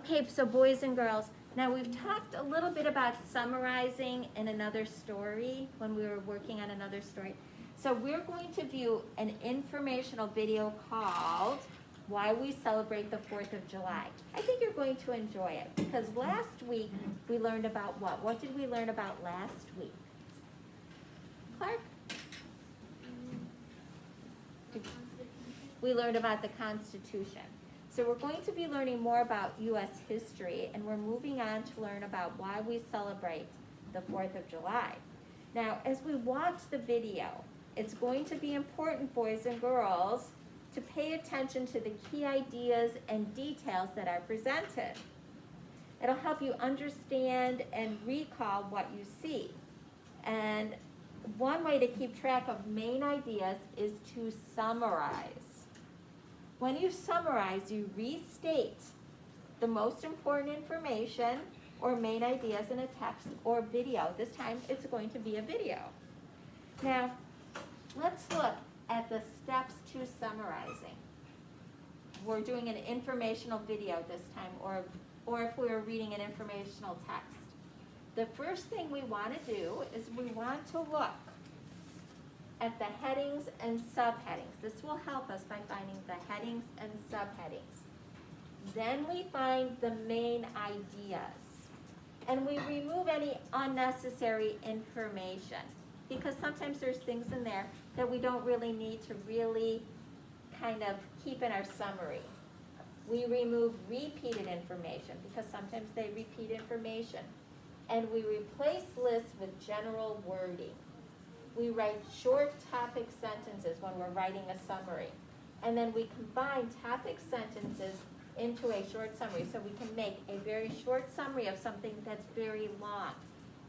Okay, so boys and girls, now we've talked a little bit about summarizing in another story when we were working on another story. So we're going to view an informational video called Why We Celebrate the 4th of July. I think you're going to enjoy it because last week we learned about what? What did we learn about last week? Clark? We learned about the Constitution. So we're going to be learning more about U.S. history, and we're moving on to learn about why we celebrate the 4th of July. Now, as we watch the video, it's going to be important, boys and girls, to pay attention to the key ideas and details that are presented. It'll help you understand and recall what you see. And one way to keep track of main ideas is to summarize. When you summarize, you restate the most important information or main ideas in a text or video. This time it's going to be a video. Now, let's look at the steps to summarizing. We're doing an informational video this time, or if we were reading an informational text. The first thing we want to do is we want to look at the headings and subheadings. This will help us by finding the headings and subheadings. Then we find the main ideas. And we remove any unnecessary information because sometimes there's things in there that we don't really need to really kind of keep in our summary. We remove repeated information because sometimes they repeat information. And we replace lists with general wording. We write short topic sentences when we're writing a summary. And then we combine topic sentences into a short summary. So we can make a very short summary of something that's very long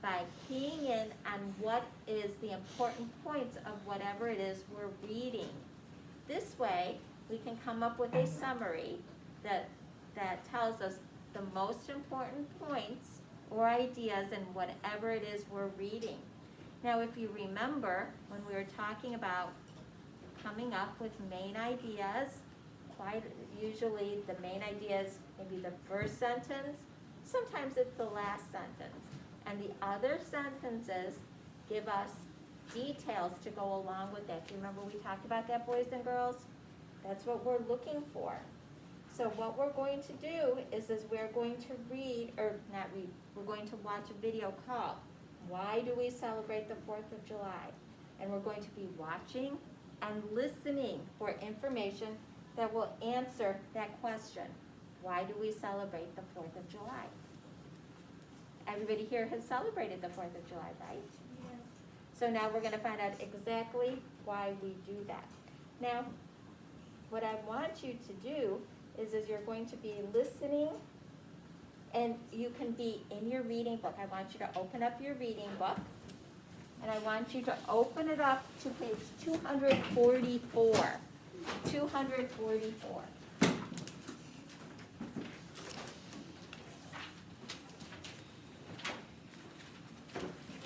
by keying in on what is the important points of whatever it is we're reading. This way, we can come up with a summary that tells us the most important points or ideas in whatever it is we're reading. Now, if you remember, when we were talking about coming up with main ideas, quite usually the main ideas maybe the first sentence, sometimes it's the last sentence. And the other sentences give us details to go along with that. Do you remember we talked about that, boys and girls? That's what we're looking for. So what we're going to do is we're going to we're going to watch a video called Why Do We Celebrate the 4th of July? And we're going to be watching and listening for information that will answer that question. Why do we celebrate the 4th of July? Everybody here has celebrated the 4th of July, right? Yes. So now we're going to find out exactly why we do that. Now, what I want you to do is you're going to be listening, and you can be in your reading book. I want you to open up your reading book, and I want you to open it up to page 244. 244.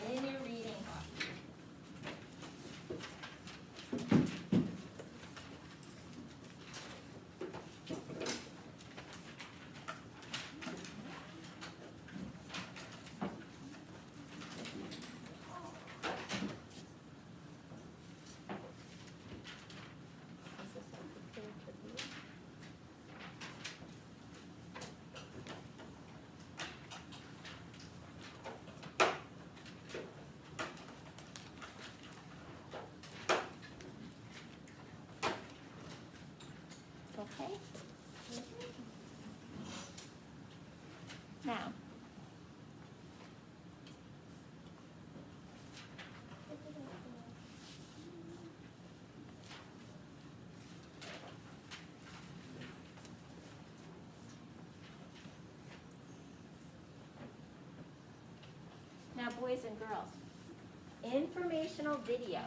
In your reading book. Okay? Now, boys and girls, informational videos. Am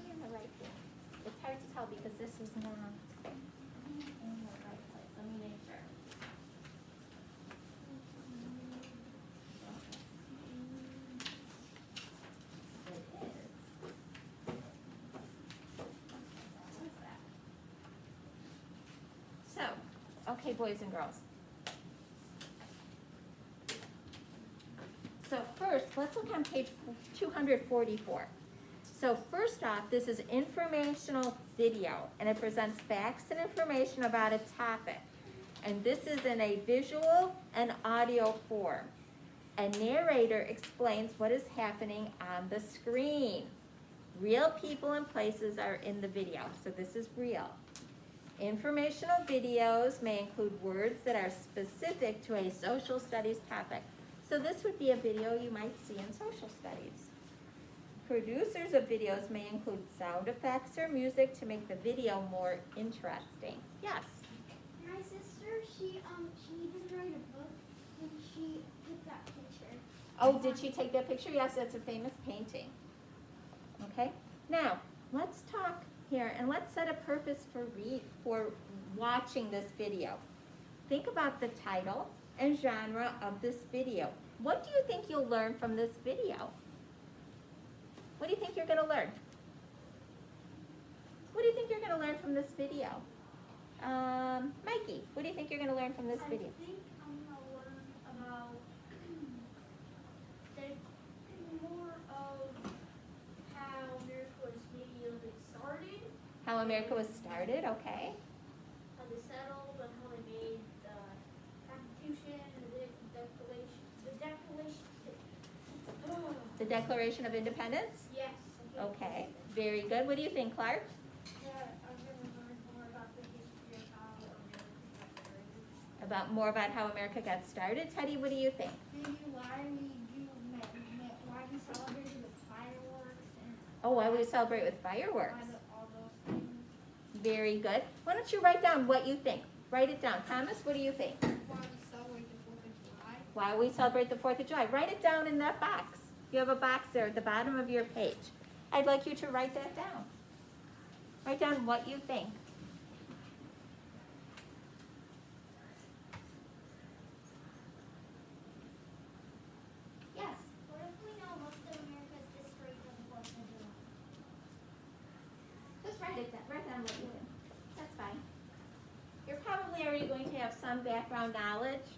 I in the right thing? It's hard to tell because this is not in the right place. Let me make sure. It is. What's that? So, okay, boys and girls. let's look on page 244. So first off, this is informational video, and it presents facts and information about a topic. And this is in a visual and audio form. A narrator explains what is happening on the screen. Real people and places are in the video, so this is real. Informational videos may include words that are specific to a social studies topic. So this would be a video you might see in social studies. Producers of videos may include sound effects or music to make the video more interesting. Yes? My sister, she did write a book and she took that picture. Oh, did she take that picture? Yes, that's a famous painting. Okay, now let's talk here and let's set a purpose for watching this video. Think about the title and genre of this video. What do you think you'll learn from this video? What do you think you're going to learn? What do you think you're going to learn from this video? Mikey, what do you think you're going to learn from this video? I think I'm going to learn about more of how America was maybe a little bit started. How America was started, okay. How they settled and how they made the Constitution and the Declaration. The Declaration of Independence? Yes. Okay, very good. What do you think, Clark? Yeah, I'm going to learn more about the history of how America got started. About more about how America got started. Teddy, what do you think? Maybe why we celebrated with fireworks and Oh, why we celebrate with fireworks. all those things. Very good. Why don't you write down what you think? Write it down. Thomas, what do you think? Why we celebrate the 4th of July. Why we celebrate the 4th of July. Write it down in that box. You have a box there at the bottom of your page. I'd like you to write that down. Write down what you think. Yes? What if we know most of America's history from the 4th of July? Just write it down. Write down what you think. That's fine. You're probably already going to have some background knowledge.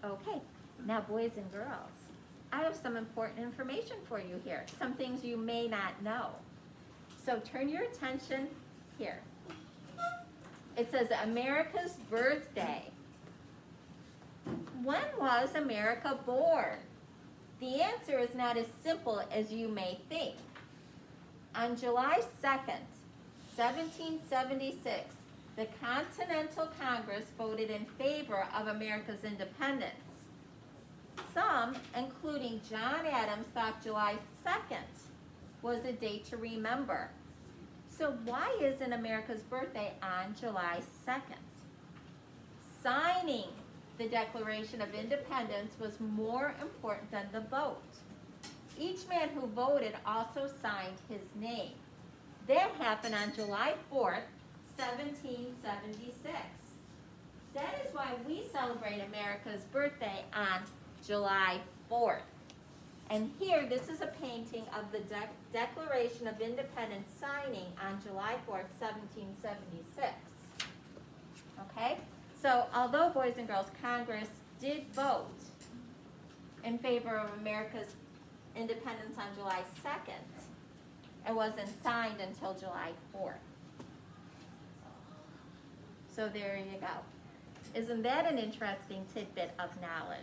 Okay, now boys and girls, I have some important information for you here, some things you may not know. So turn your attention here. It says America's birthday. When was America born? The answer is not as simple as you may think. On July 2nd, 1776, the Continental Congress voted in favor of America's independence. Some, including John Adams, thought July 2nd was a date to remember. So why isn't America's birthday on July 2nd? Signing the Declaration of Independence was more important than the vote. Each man who voted also signed his name. That happened on July 4th, 1776. That is why we celebrate America's birthday on July 4th. And here, this is a painting of the Declaration of Independence signing on July 4th, 1776. Okay? So, although, boys and girls, Congress did vote in favor of America's independence on July 2nd, it wasn't signed until July 4th. So there you go. Isn't that an interesting tidbit of knowledge?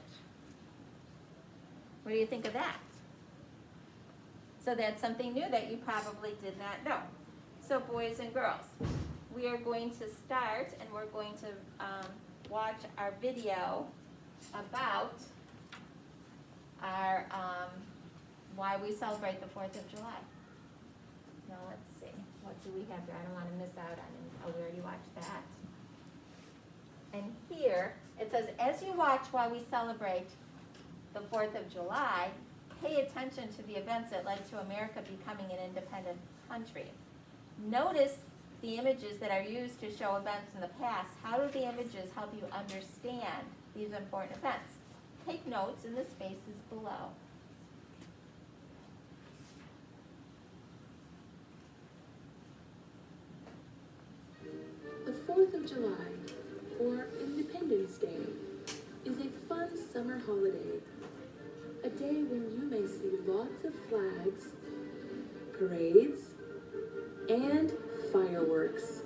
What do you think of that? So that's something new that you probably did not know. So boys and girls, we are going to start and we're going to watch our video about our why we celebrate the 4th of July. Now let's see, what do we have here? I don't want to miss out on it. Oh, we already watched that. And here, it says, as you watch while we celebrate the 4th of July, pay attention to the events that led to America becoming an independent country. Notice the images that are used to show events in the past. How do the images help you understand these important events? Take notes in the spaces below. The 4th of July, or Independence Day, is a fun summer holiday. A day when you may see lots of flags, parades, and fireworks.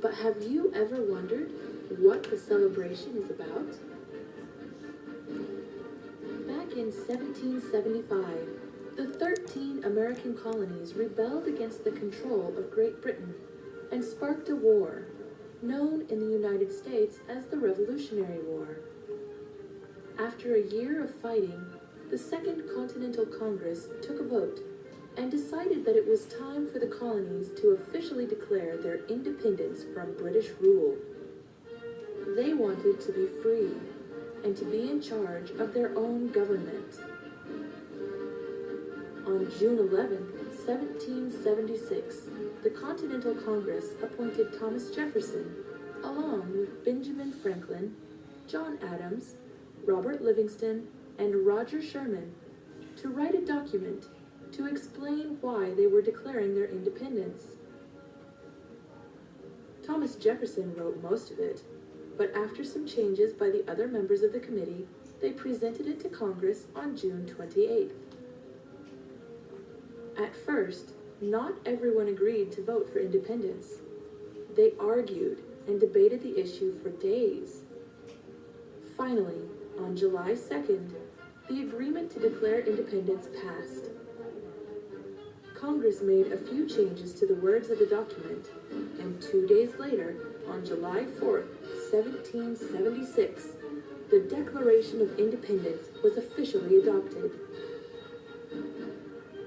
But have you ever wondered what the celebration is about? Back in 1775, the 13 American colonies rebelled against the control of Great Britain and sparked a war, known in the United States as the Revolutionary War. After a year of fighting, the Second Continental Congress took a vote and decided that it was time for the colonies to officially declare their independence from British rule. They wanted to be free and to be in charge of their own government. On June 11, 1776, the Continental Congress appointed Thomas Jefferson, along with Benjamin Franklin, John Adams, Robert Livingston, and Roger Sherman, to write a document to explain why they were declaring their independence. Thomas Jefferson wrote most of it, but after some changes by the other members of the committee, they presented it to Congress on June 28th. At first, not everyone agreed to vote for independence. They argued and debated the issue for days. Finally, on July 2nd, the agreement to declare independence passed. Congress made a few changes to the words of the document, and 2 days later, on July 4th, 1776, the Declaration of Independence was officially adopted.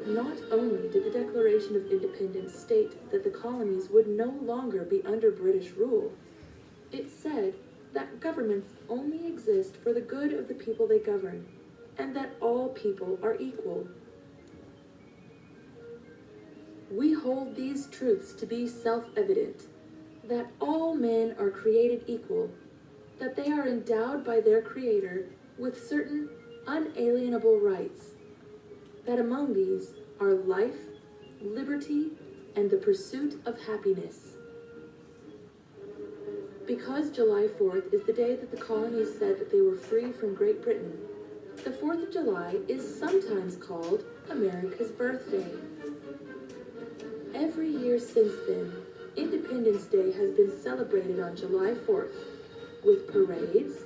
Not only did the Declaration of Independence state that the colonies would no longer be under British rule, it said that governments only exist for the good of the people they govern, and that all people are equal. We hold these truths to be self-evident, that all men are created equal, that they are endowed by their Creator with certain unalienable rights, that among these are life, liberty, and the pursuit of happiness. Because July 4th is the day that the colonies said that they were free from Great Britain, the 4th of July is sometimes called America's birthday. Every year since then, Independence Day has been celebrated on July 4th with parades,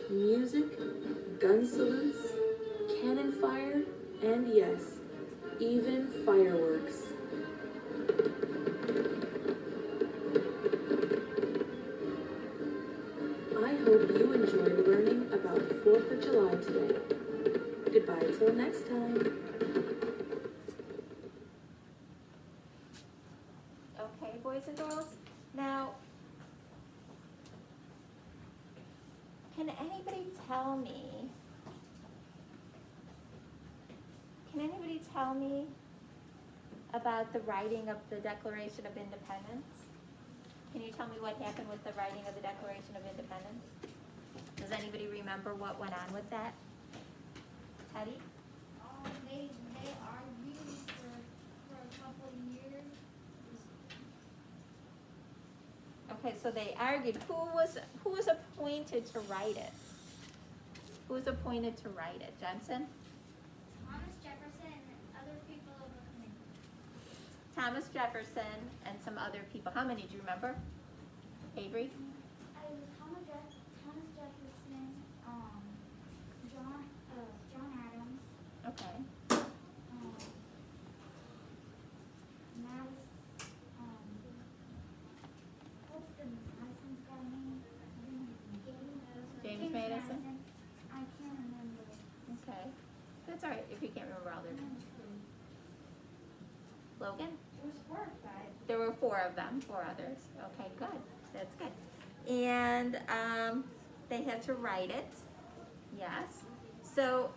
music, gun salutes, cannon fire, and yes, even fireworks. I hope you enjoyed learning about the 4th of July today. Goodbye till next time. Okay, boys and girls. Now, can anybody tell me about the writing of the Declaration of Independence? Can you tell me what happened with the writing of the Declaration of Independence? Does anybody remember what went on with that? Teddy? They argued for a couple of years. Okay, so they argued. Who was appointed to write it? Who was appointed to write it? Jensen? Thomas Jefferson and other people of the committee. Thomas Jefferson and some other people. How many do you remember? Avery? Thomas Jefferson, John Adams, Okay. what's the Madison's guy name? James Madison? I can't remember. Okay. That's all right if you can't remember all their names. Logan? It was 4 or 5. There were 4 of them, 4 others. Okay, good. That's good. And they had to write it. Yes. So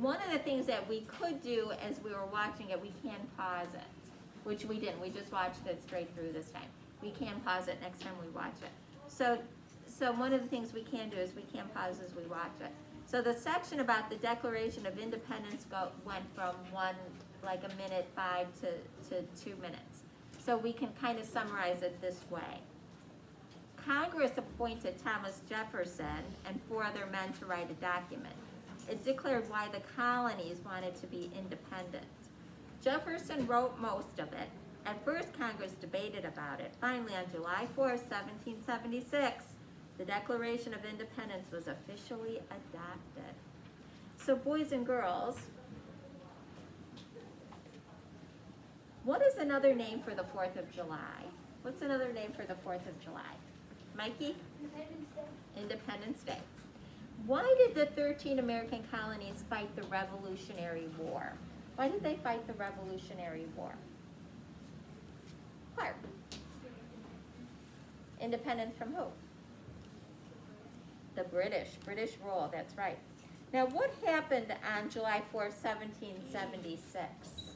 one of the things that we could do as we were watching it, we can pause it, which we didn't. We just watched it straight through this time. We can pause it next time we watch it. So one of the things we can do is we can pause as we watch it. So the section about the Declaration of Independence went from like a minute 5 to 2 minutes. So we can kind of summarize it this way. Congress appointed Thomas Jefferson and 4 other men to write a document. It declared why the colonies wanted to be independent. Jefferson wrote most of it. At first, Congress debated about it. Finally, on July 4, 1776, the Declaration of Independence was officially adopted. So, boys and girls, what is another name for the 4th of July? What's another name for the 4th of July? Mikey? Independence Day. Independence Day. Why did the 13 American colonies fight the Revolutionary War? Why did they fight the Revolutionary War? Clark. Independent from who? The British. British rule, that's right. Now, what happened on July 4th, 1776?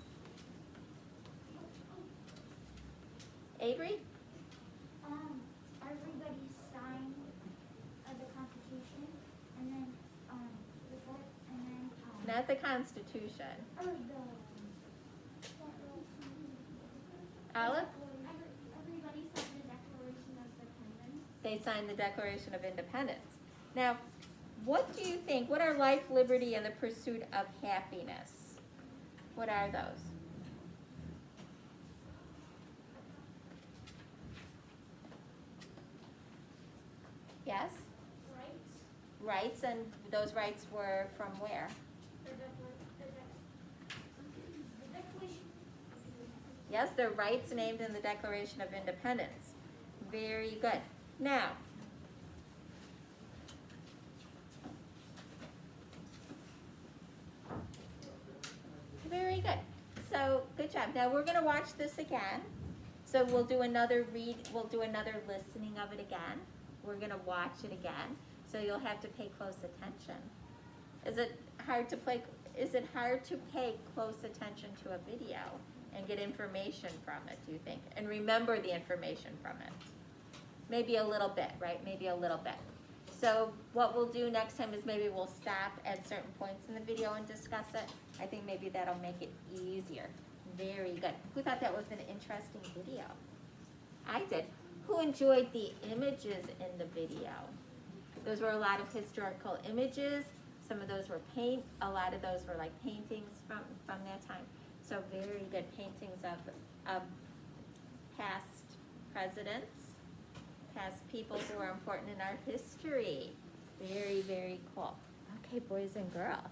Avery? Everybody signed the Constitution, and then Not the Constitution. Olive? Everybody signed the Declaration of Independence. They signed the Declaration of Independence. Now, what do you think? What are life, liberty, and the pursuit of happiness? What are those? Yes? Rights. Rights, and those rights were from where? The Declaration. Yes, they're rights named in the Declaration of Independence. Very good. Now, very good. So, good job. Now we're going to watch this again. So we'll do another listening of it again. We're going to watch it again. So you'll have to pay close attention. Is it hard to pay close attention to a video and get information from it, do you think? And remember the information from it? Maybe a little bit, right? Maybe a little bit. So what we'll do next time is maybe we'll stop at certain points in the video and discuss it. I think maybe that'll make it easier. Very good. Who thought that was an interesting video? I did. Who enjoyed the images in the video? Those were a lot of historical images. Some of those were a lot of those were like paintings from that time. So very good paintings of past presidents, past people who are important in our history. Very, very cool. Okay, boys and girls.